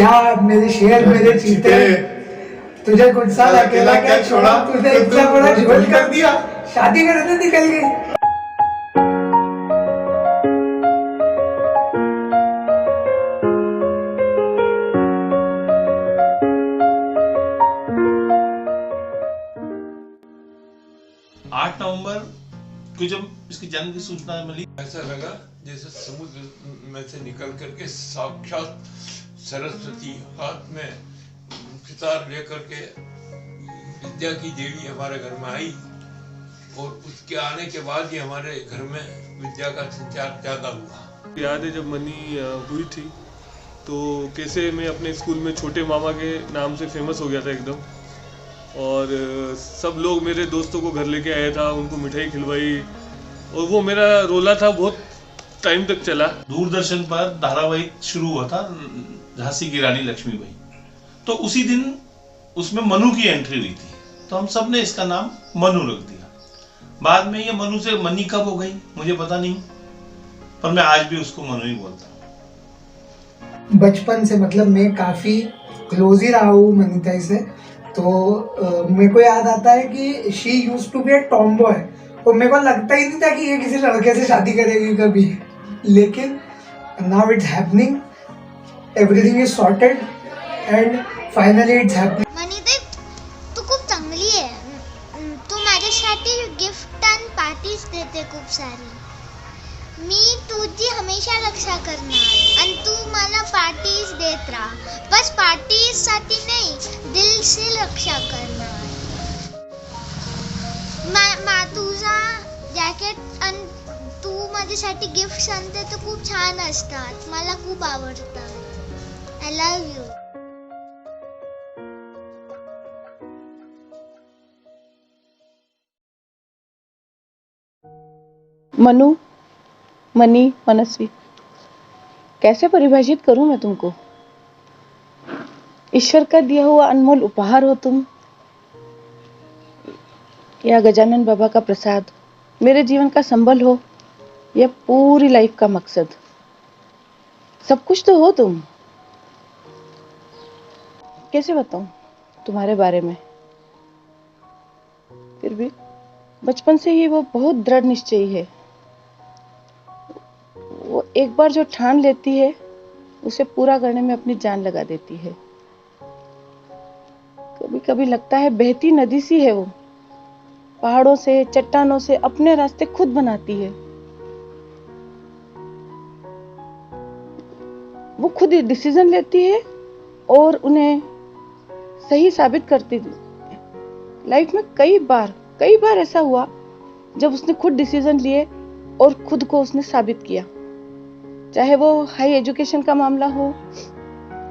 क्या मेरे शेर मेरे चीते, तुझे कुछ साल अकेला क्या छोड़ा, तूने इतना बड़ा झोल कर दिया, शादी करने निकल गई। आठ नवंबर को जब इसके जन्म की सूचना मिली, ऐसा लगा जैसे समुद्र में से निकल करके साक्षात सरस्वती हाथ में सितार लेकर के विद्या की देवी हमारे घर में आई, और उसके आने के बाद ही हमारे घर में विद्या का संचार ज्यादा हुआ। याद है जब मनी हुई थी तो कैसे मैं अपने स्कूल में छोटे मामा के नाम से फेमस हो गया था एकदम, और सब लोग मेरे दोस्तों को घर लेके आया था, उनको मिठाई खिलवाई, और वो मेरा रोला था बहुत टाइम तक चला। दूरदर्शन पर धारावाहिक शुरू हुआ था झांसी की रानी लक्ष्मीबाई, तो उसी दिन उसमें मनु की एंट्री हुई थी, तो हम सब ने इसका नाम मनु रख दिया। बाद में ये मनु से मनी कब हो गई मुझे पता नहीं, पर मैं आज भी उसको मनु ही बोलता हूँ। बचपन से मतलब मैं काफी क्लोज ही रहा हूँ मनीताई से, तो मेरे को याद आता है कि she used to be a tomboy, और मेरे को लगता ही नहीं था कि ये किसी लड़के से शादी करेगी कभी, लेकिन now it's happening, everything is sorted and finally it's happening. Manitai तू खूप चांगली आहे, तू माझ्यासाठी गिफ्ट आणि पार्टीज देते खूप सारी, मी तुझी हमेशा रक्षा करणार आणि तू मला पार्टीज देत राहा, बस पार्टीज साठी नाही दिल से रक्षा करणार। तुझा जॅकेट आणि तू माझ्यासाठी गिफ्ट आणते तर खूप छान असतात, मला खूप आवडतात। I love you. Manu, Mani, Manasvi, कैसे परिभाषित करूं मैं तुमको? ईश्वर का दिया हुआ अनमोल उपहार हो तुम, या गजानन बाबा का प्रसाद, मेरे जीवन का संबल हो, या पूरी लाइफ का मकसद। सब कुछ तो हो तुम। कैसे बताऊं तुम्हारे बारे में? फिर भी बचपन से ही वो बहुत दृढ़ निश्चयी है। वो एक बार जो ठान लेती है उसे पूरा करने में अपनी जान लगा देती है। कभी कभी लगता है बहती नदी सी है वो, पहाड़ों से चट्टानों से अपने रास्ते खुद बनाती है। वो खुद ही डिसीजन लेती है और उन्हें सही साबित करती है। लाइफ में कई बार ऐसा हुआ जब उसने खुद डिसीजन लिए और खुद को उसने साबित किया, चाहे वो हाई एजुकेशन का मामला हो,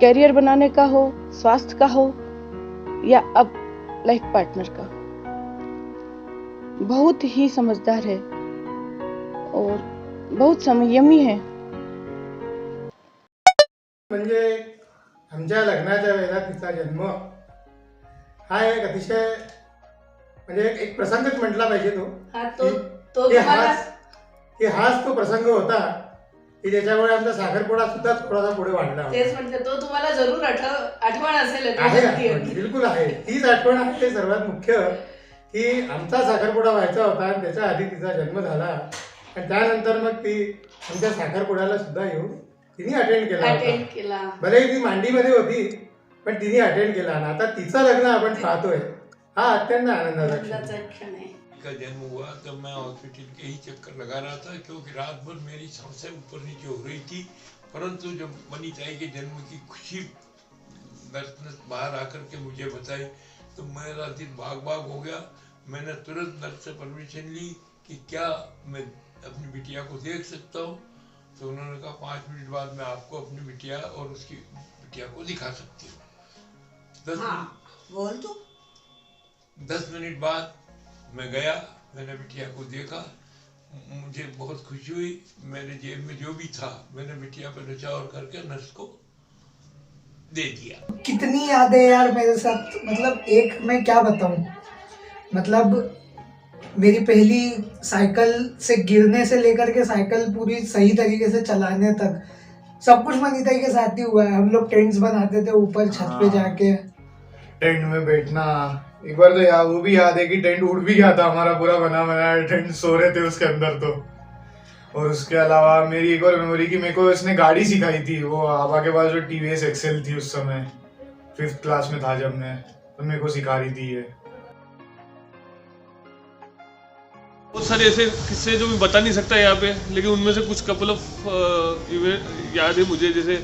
कैरियर बनाने का हो, स्वास्थ्य का हो, या अब लाइफ पार्टनर का। बहुत ही समझदार है और बहुत संयमी है। म्हणजे आमच्या लग्नाच्या वेळेला तिचा जन्म हा एक अतिशय म्हणजे एक प्रसंगच म्हटला पाहिजे की हाच तो प्रसंग होता की ज्याच्यामुळे आमचा साखरपुडा सुद्धा थोडासा पुढे वाढला। तेच म्हणते, तो तुम्हाला जरूर आठवण असेल। बिलकुल आहे, तीच आठवण आहे सर्वात मुख्य, की आमचा साखरपुडा व्हायचा होता आणि त्याच्या आधी तिचा जन्म झाला, आणि त्यानंतर मग ती आमच्या साखरपुड्याला सुद्धा येऊन तिने अटेंड केला। भले ती मांडीमध्ये होती पण तिने अटेंड केला, आणि आता तिचं लग्न आपण पाहतोय, हा अत्यंत आनंदाचा क्षण आहे। का जन्म हुआ तब मैं हॉस्पिटल के ही चक्कर लगा रहा था, क्योंकि रात भर मेरी सांसें ऊपर नीचे हो रही थी। परंतु जब मनीताई के जन्म की खुशी नर्स बाहर आकर के मुझे बताई तो मेरा दिल भाग हो गया। मैंने तुरंत नर्स से परमिशन ली कि क्या मैं अपनी बिटिया को देख सकता हूँ, तो उन्होंने कहा 5 मिनट बाद मैं आपको अपनी बिटिया और उसकी बिटिया को दिखा सकती हूँ। 10 मिनट बाद मैं गया, मैंने बिटिया को देखा, मुझे बहुत खुशी हुई। मेरे जेब में जो भी था मैंने बिटिया पर निचोड़ करके नर्स को दे दिया। कितनी यादें यार मेरे साथ, मतलब एक मैं क्या बताऊं, मतलब मेरी पहली साइकिल से गिरने से लेकर के साइकिल पूरी सही तरीके से चलाने तक सब कुछ मनीताई के साथ ही हुआ है। हम लोग टेंट्स बनाते थे ऊपर छत पे हाँ। जाके। टेंट में बैठना, एक बार तो यार वो भी याद है कि टेंट उड़ भी गया था हमारा, पूरा बना बनाया टेंट, सो रहे थे उसके अंदर तो। और उसके अलावा मेरी एक और मेमोरी की, मेरे को इसने गाड़ी सिखाई थी, वो आबा के पास जो टीवीएस एक्सेल थी उस समय, 5th क्लास में था जब मैं, तो मेरे को सिखा रही थी ये। बहुत सारे ऐसे किस्से जो मैं बता नहीं सकता यहाँ पे, लेकिन उनमें से कुछ कपल ऑफ इवेंट याद है मुझे। जैसे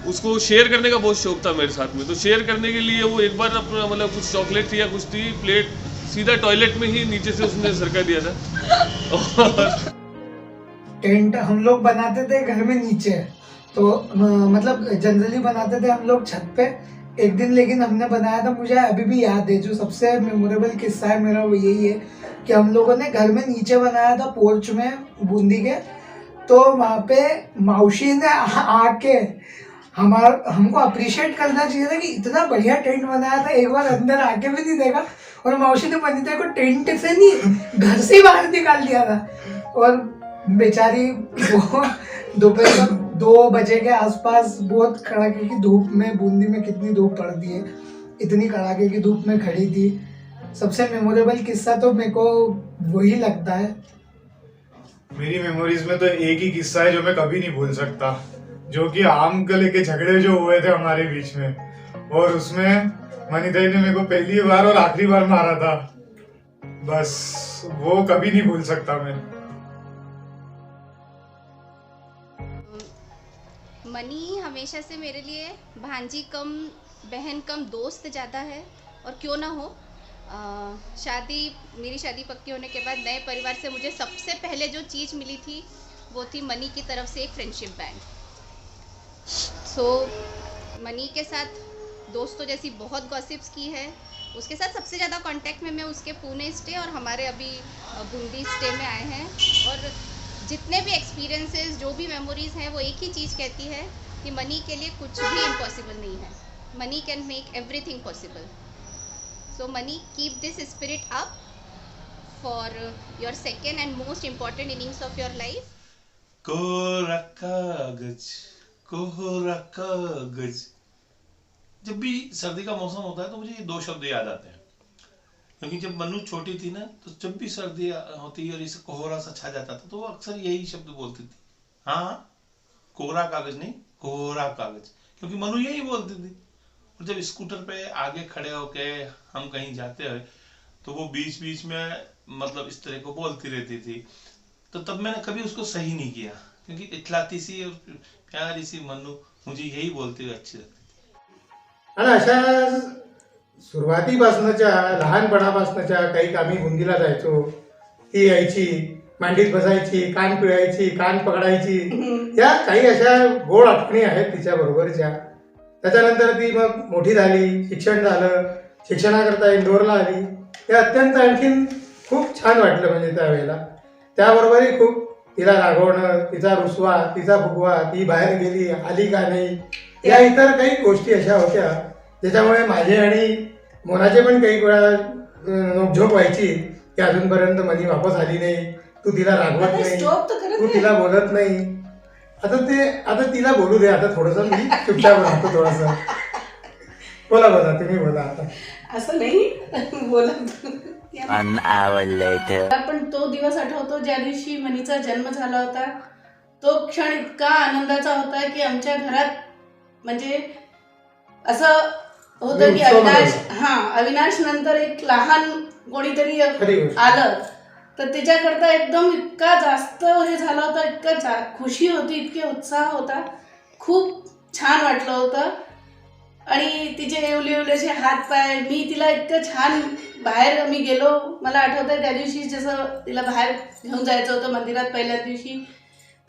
उसको शेयर करने का बहुत शौक था मेरे साथ में, तो शेयर करने के लिए वो एक बार अपना मतलब कुछ चॉकलेट थी या कुछ थी, प्लेट सीधा टॉयलेट में ही नीचे से उसने सरका दिया था। और टेंट हम लोग बनाते थे घर में नीचे, तो मतलब जनरली बनाते थे हम लोग छत पे। एक दिन लेकिन हमने बनाया था, मुझे अभी भी याद है, जो सबसे मेमोरेबल किस्सा है मेरा वो यही है कि हम लोगों ने घर में नीचे बनाया था पोर्च में बूंदी के। तो वहाँ पे मौसी ने आके हमको अप्रिशिएट करना चाहिए था कि इतना बढ़िया टेंट बनाया था, एक बार अंदर आके भी नहीं देखा। और मौसी ने मनीता को टेंट से नहीं घर से ही बाहर निकाल दिया था। और बेचारी वो दोपहर 2 बजे के आसपास बहुत कड़ाके की धूप में, बूंदी में कितनी धूप पड़ती है, इतनी कड़ाके की धूप में खड़ी थी। सबसे मेमोरेबल किस्सा तो मेरे को वही लगता है। मेरी मेमोरीज में तो एक ही किस्सा है जो मैं कभी नहीं भूल सकता, जो कि आम को लेके झगड़े जो हुए थे हमारे बीच में, और उसमें मनीताई ने मेरे को पहली बार और आखिरी बार मारा था। बस वो कभी नहीं भूल सकता मैं। मनी हमेशा से मेरे लिए भांजी कम बहन कम दोस्त ज़्यादा है। और क्यों ना हो, मेरी शादी पक्की होने के बाद नए परिवार से मुझे सबसे पहले जो चीज़ मिली थी वो थी मनी की तरफ से एक फ्रेंडशिप बैंड। सो मनी के साथ दोस्तों जैसी बहुत गॉसिप्स की है। उसके साथ सबसे ज़्यादा कांटेक्ट में मैं उसके पुणे स्टे और हमारे अभी बूंदी स्टे में आए हैं। और जितने भी एक्सपीरियंसेस, जो भी मेमोरीज़ हैं, वो एक ही चीज़ कहती है कि मनी के लिए कुछ भी इम्पॉसिबल नहीं है। Money can make everything possible. So money, keep this spirit up for your second and most important innings of your life. कोरा कागज, कोरा कागज। जब भी सर्दी का मौसम होता है तो मुझे ये 2 शब्द याद आते हैं, क्योंकि जब मनु छोटी थी ना, तो जब भी सर्दी होती और इसे कोहरा सा छा जाता था तो वो अक्सर यही शब्द बोलती थी। हाँ, कोरा कागज नहीं, कोहरा कागज, क्योंकि मनु यही बोलती थी। और जब स्कूटर पे आगे खड़े होके हम कहीं जाते हैं तो वो बीच बीच में मतलब इस तरह को बोलती रहती थी। तो तब मैंने कभी उसको सही नहीं किया, क्योंकि इतलाती सी और प्यारी सी मनु मुझे यही बोलती हुई अच्छी लगती थी। आणि अशा सुरुवातीपासनच्या, लहानपणापासनच्या काही कामी बुंदीला जायचो, ती यायची, मांडीत बसायची, कान पिळायची, कान पकडायची, या काही अशा गोड आठवणी आहेत तिच्या बरोबरच्या. त्याच्यानंतर ती मग मोठी झाली, शिक्षण झालं, शिक्षणाकरता इंदोरला आली. हे अत्यंत आणखीन खूप छान वाटलं म्हणजे त्यावेळेला. त्याबरोबरही खूप तिला रागवणं, तिचा रुसवा, तिचा फुगवा, ती बाहेर गेली, आली का नाही, या इतर काही गोष्टी अशा होत्या ज्याच्यामुळे माझे आणि मोनाचे पण काही वेळा नोकझोक व्हायची की अजूनपर्यंत मनी वापस आली नाही, तू तिला रागवत नाही, तू तिला बोलत नाही. आता तिला बोलू दे, आता थोडंसं मी चुपचाप राहतो थोडंसं. बोला तुम्ही बोला आता. असं नाही बोलत. पण तो दिवस आठवतो ज्या दिवशी मनीचा जन्म झाला होता. तो क्षण इतका आनंदाचा होता की आमच्या घरात म्हणजे असं होतं की अविनाश नंतर एक लहान कोणीतरी आलं तर त्याच्याकरता एकदम इतका जास्त हे झालं होतं, इतका खुशी होती, इतके उत्साह होता, खूप छान वाटलं होतं. आणि तिचे एवढे हात पाय, मी तिला इतकं छान बाहेर आम्ही गेलो. मला आठवतंय त्या दिवशी जसं तिला बाहेर घेऊन जायचं होतं मंदिरात पहिल्या दिवशी,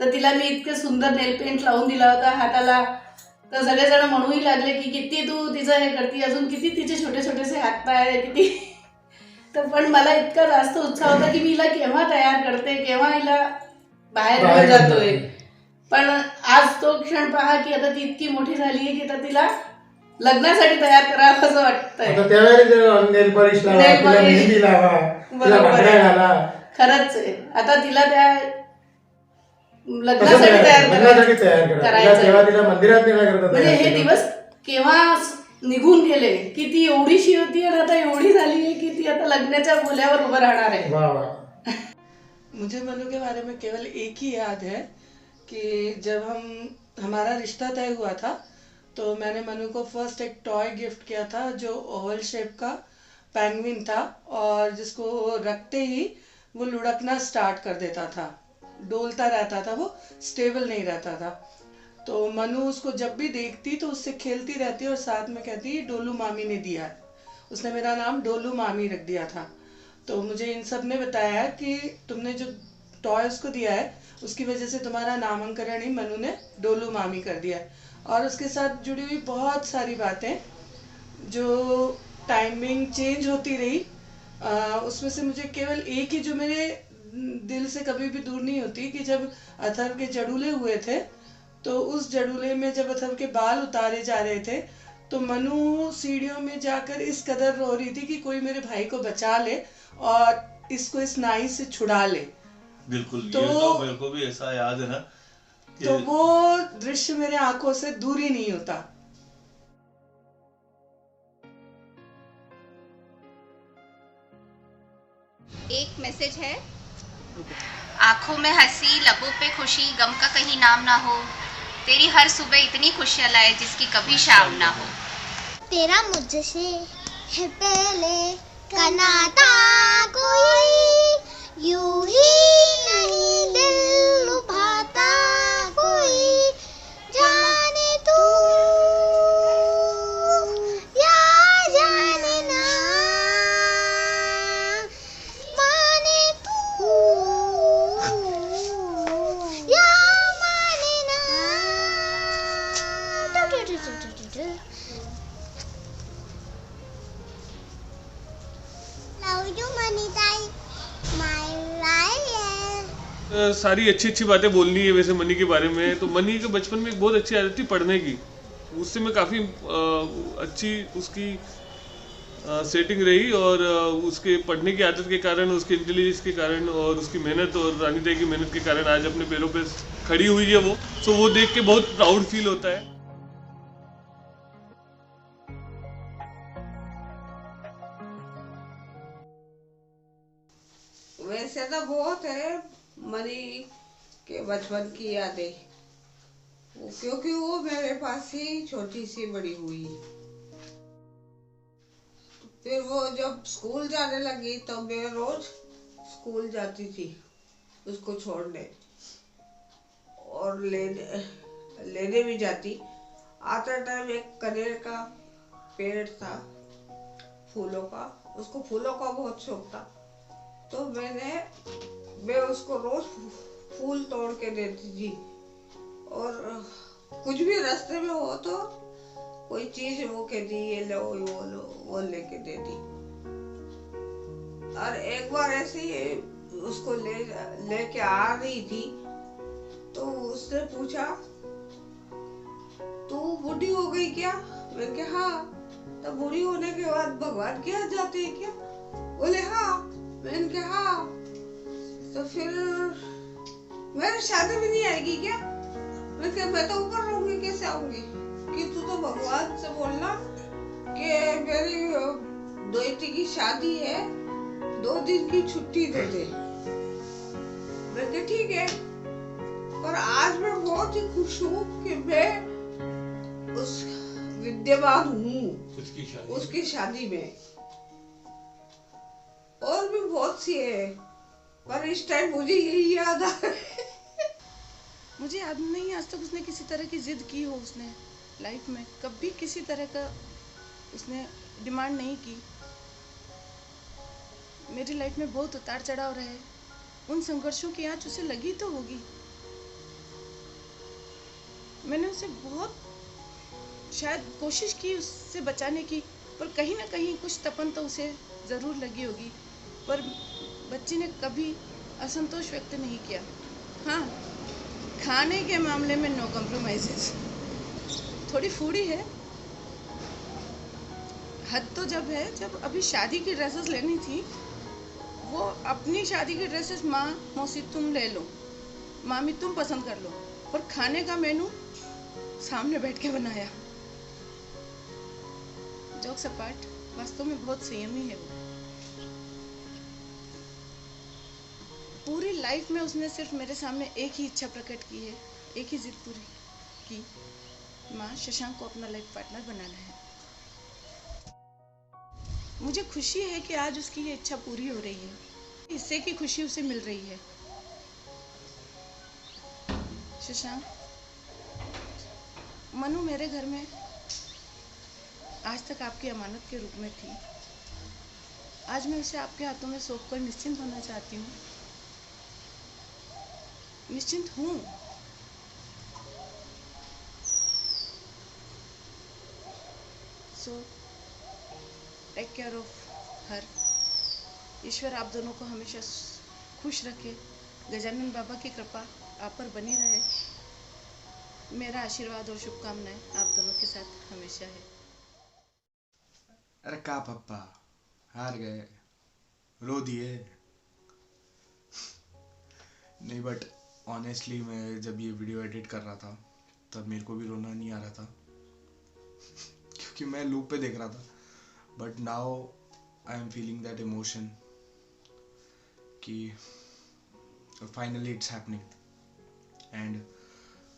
तर तिला मी इतकं सुंदर नेल पेंट लावून दिला होता हाताला. तर सगळेजण म्हणूही लागले की किती तू तिचं हे करते, अजून किती तिचे छोटे छोटेसे हातपाय किती. तर पण मला इतका जास्त उत्साह होता की मी हिला केव्हा तयार करते, केव्हा हिला बाहेर घेऊन जातोय. पण आज तो क्षण पहा की आता ती इतकी मोठी झाली आहे की आता तिला लग्नासाठी तयार करावं असं वाटतंय. खरंच आहे. आता तिला त्या लग्नासाठी तयार लग्नासाठी तयार करा. करायचं. तेव्हा तिला मंदिरात नेण्याकरता म्हणजे तयार हे केलं. दिवस केव्हा निघून गेले की ती एवढीशी होती आणि आता एवढी झाली आहे की ती आता लग्नाच्या बोल्यावर उभं राहणार आहे. वाह वाह. मुझे मनु के बारे में केवल एक ही याद है कि जब हमारा रिश्ता तय हुआ था तो मैंने मनु को फर्स्ट एक टॉय गिफ्ट किया था जो ओवल शेप का पेंगुइन था और जिसको रखते ही वो लुढ़कना स्टार्ट कर देता था, डोलता रहता था, वो स्टेबल नहीं रहता था. तो मनु उसको जब भी देखती तो उससे खेलती रहती और साथ में कहती डोलू मामी ने दिया है. उसने मेरा नाम डोलू मामी रख दिया था. तो मुझे इन सब ने बताया कि तुमने जो टॉय उसको दिया है उसकी वजह से तुम्हारा नामांकन ही मनु ने डोलू मामी कर दिया है. और उसके साथ जुड़ी हुई बहुत सारी बातें जो टाइमिंग चेंज होती रही, उसमें से मुझे केवल एक ही जो मेरे दिल से कभी भी दूर नहीं होती कि जब अथर्व के जड़ूले हुए थे तो उस जड़ूले में जब अथर्व के बाल उतारे जा रहे थे तो मनु सीढ़ियों में जाकर इस कदर रो रही थी कि कोई मेरे भाई को बचा ले और इसको इस नाई से छुड़ा ले. बिल्कुल. तो ये तो मेरे को भी ऐसा याद है ना तो वो दृश्य मेरे आंखों से दूर ही नहीं होता. एक मैसेज है. आंखों में हंसी, लबों पे खुशी, गम का कहीं नाम ना हो. तेरी हर सुबह इतनी खुशियां लाए जिसकी कभी शाम ना हो. तेरा मुझसे है पहले का नाता कोई यूं ही नहीं दिल लुभाता कोई जाने तू या जाने ना माने तू या माने ना. Love you, Manitai. My life. सारी अच्छी अच्छी बातें बोलनी है वैसे मनी के बारे में. तो मनी के बचपन में एक बहुत अच्छी आदत थी पढ़ने की. उससे मैं काफ़ी अच्छी उसकी सेटिंग रही और उसके पढ़ने की आदत के कारण, उसके इंटेलिजेंस के कारण और उसकी मेहनत और रानीताई की मेहनत के कारण आज अपने पैरों पे खड़ी हुई है वो. तो वो देख के बहुत प्राउड फील होता है. वैसे तो बहुत है मनी के बचपन की यादें, क्योंकि वो मेरे पास ही छोटी सी बड़ी हुई. फिर वो जब स्कूल जाने लगी तो मैं रोज स्कूल जाती थी उसको छोड़ने और लेने भी जाती. आते टाइम एक कनेर का पेड़ था फूलों का, उसको फूलों का बहुत शौक था. तो मैं उसको रोज फूल तोड़ के देती थी और कुछ भी रास्ते में हो तो कोई चीज वो कहती ये लो वो लेके दे दी. और एक बार ऐसे ही उसको लेके आ रही थी तो उसने पूछा तू बूढ़ी हो गई क्या? मैंने कहा हाँ. तो बूढ़ी होने के बाद भगवान के यहाँ जाते हैं क्या? बोले हाँ. मैंने कहा हाँ. तो फिर मेरे शादी में नहीं आएगी क्या? मैंने कहा मैं तो ऊपर रहूंगी, कैसे आऊंगी? कि तू तो भगवान से बोलना कि मेरी दोती की शादी है, 2 दिन की छुट्टी दे दे. मैंने कहा ठीक है. पर आज मैं बहुत ही खुश हूँ कि मैं उस विद्यमान हूँ उसकी शादी में. और भी बहुत सी है पर इस टाइम मुझे यही याद आ रहा है. मुझे याद नहीं आज तक उसने किसी तरह की जिद की हो. उसने लाइफ में कभी किसी तरह का उसने डिमांड नहीं की. मेरी लाइफ में बहुत उतार चढ़ाव रहे. उन संघर्षों की आंच उसे लगी तो होगी. मैंने उसे बहुत शायद कोशिश की उससे बचाने की, पर कहीं ना कहीं कुछ तपन तो उसे ज़रूर लगी होगी. पर बच्ची ने कभी असंतोष व्यक्त नहीं किया. हाँ, खाने के मामले में नो कॉम्प्रोमाइजेस. थोड़ी फूडी है. हद तो जब है जब अभी शादी की ड्रेसेस लेनी थी, वो अपनी शादी की ड्रेसेस माँ मौसी तुम ले लो, मामी तुम पसंद कर लो, और खाने का मेनू सामने बैठ के बनाया। जोक्स अपार्ट, वास्तव में बहुत संयमी है वो। पूरी लाइफ में उसने सिर्फ मेरे सामने एक ही इच्छा प्रकट की है, एक ही जिद पूरी की, माँ शशांक को अपना लाइफ पार्टनर बनाना है। मुझे खुशी है कि आज उसकी ये इच्छा पूरी हो रही है, इससे की खुशी उसे मिल रही है। शशांक, मनु मेरे घर में आज तक आपकी अमानत के रूप में थी। आज मैं उसे आपके हाथों में सौंप कर निश्चिंत होना चाहती हूँ। निश्चिंत हूँ। So take care of her. ईश्वर आप दोनों को हमेशा खुश रखे। गजानन बाबा की कृपा आप पर बनी रहे। मेरा आशीर्वाद और शुभकामनाएं आप दोनों के साथ हमेशा है। अरे का पप्पा, हार गए, रो दिए। नहीं, बट ऑनेस्टली मैं जब ये वीडियो एडिट कर रहा था तब मेरे को भी रोना नहीं आ रहा था क्योंकि मैं लूप पे देख रहा था। But now I am feeling that emotion कि फाइनली इट्स हैपनिंग। एंड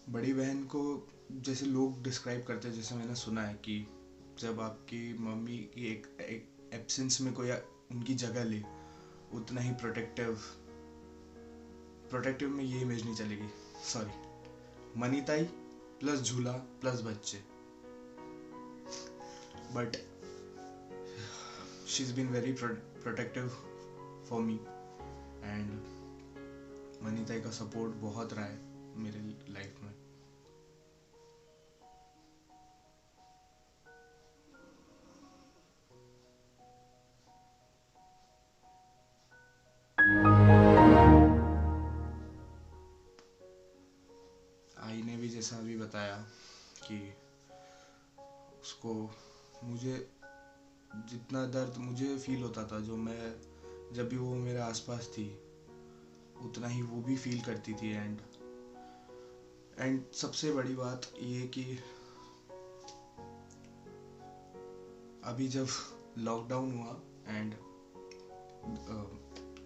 बड़ी बहन को जैसे लोग डिस्क्राइब करते हैं, जैसे मैंने सुना है कि जब आपकी मम्मी की एक एब्सेंस में कोई उनकी जगह ले, उतना ही प्रोटेक्टिव में ये इमेज नहीं चलेगी। सॉरी, मनीताई प्लस झूला प्लस बच्चे। But she is been very protective for me and Manitai का सपोर्ट बहुत रहा है मेरे लाइफ में। आई ने भी जैसा अभी बताया कि उसको, मुझे जितना दर्द मुझे फील होता था, जो मैं जब भी वो मेरे आसपास थी, उतना ही वो भी फील करती थी। एंड सबसे बड़ी बात ये कि अभी जब लॉकडाउन हुआ एंड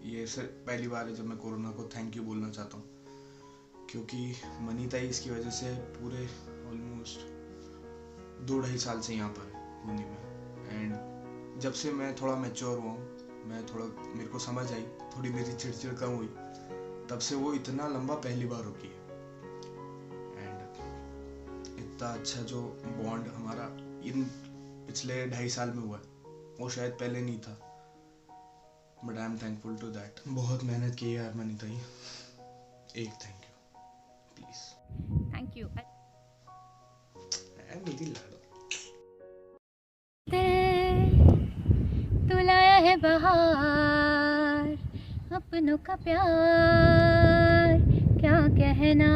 ये सिर्फ पहली बार है जब मैं कोरोना को थैंक यू बोलना चाहता हूँ, क्योंकि मनीताई इसकी वजह से पूरे ऑलमोस्ट 2-2.5 साल से यहाँ पर है बूंदी में। एंड जब से मैं थोड़ा मैच्योर हुआ हूँ, मेरे को समझ आई, थोड़ी मेरी चिड़चिड़ कम हुई, तब से वो इतना लंबा पहली बार रुकी है। एंड इतना अच्छा जो बॉन्ड हमारा इन पिछले 2.5 साल में हुआ है, वो शायद पहले नहीं था। But I am thankful to that. बहुत मेहनत की है यार मनीताई, एक thank you please. Thank you. मेरी लाडो तू लाया है बहार, अपनों का प्यार क्या कहना,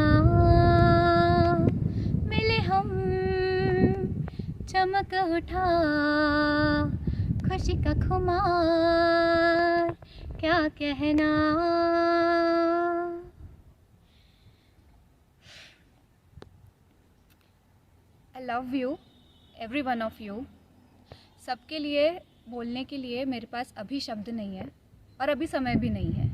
मिले हम चमक उठा खुशी का खुमार क्या कहना। I love you, every one of you। सबके लिए बोलने के लिए मेरे पास अभी शब्द नहीं है और अभी समय भी नहीं है,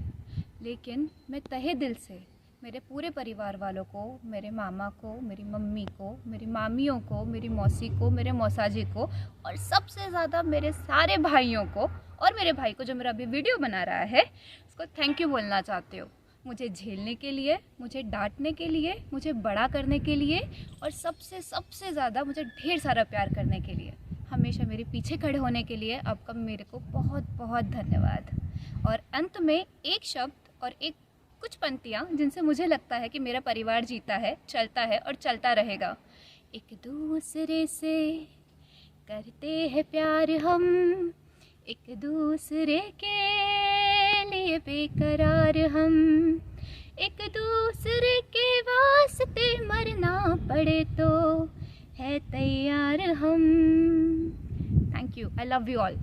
लेकिन मैं तहे दिल से मेरे पूरे परिवार वालों को, मेरे मामा को, मेरी मम्मी को, मेरी मामियों को, मेरी मौसी को, मेरे मौसाजी को, और सबसे ज़्यादा मेरे सारे भाइयों को और मेरे भाई को जो मेरा अभी वीडियो बना रहा है, उसको थैंक यू बोलना चाहती हूँ। मुझे झेलने के लिए, मुझे डांटने के लिए, मुझे बड़ा करने के लिए, और सबसे ज़्यादा मुझे ढेर सारा प्यार करने के लिए, हमेशा मेरे पीछे खड़े होने के लिए आपका मेरे को बहुत बहुत धन्यवाद। और अंत में एक शब्द और कुछ पंक्तियाँ जिनसे मुझे लगता है कि मेरा परिवार जीता है, चलता है और चलता रहेगा। एक दूसरे से करते हैं प्यार हम, एक दूसरे के लिए बेकरार हम, एक दूसरे के वास्ते मरना पड़े तो है तैयार हम। Thank you. I love you all.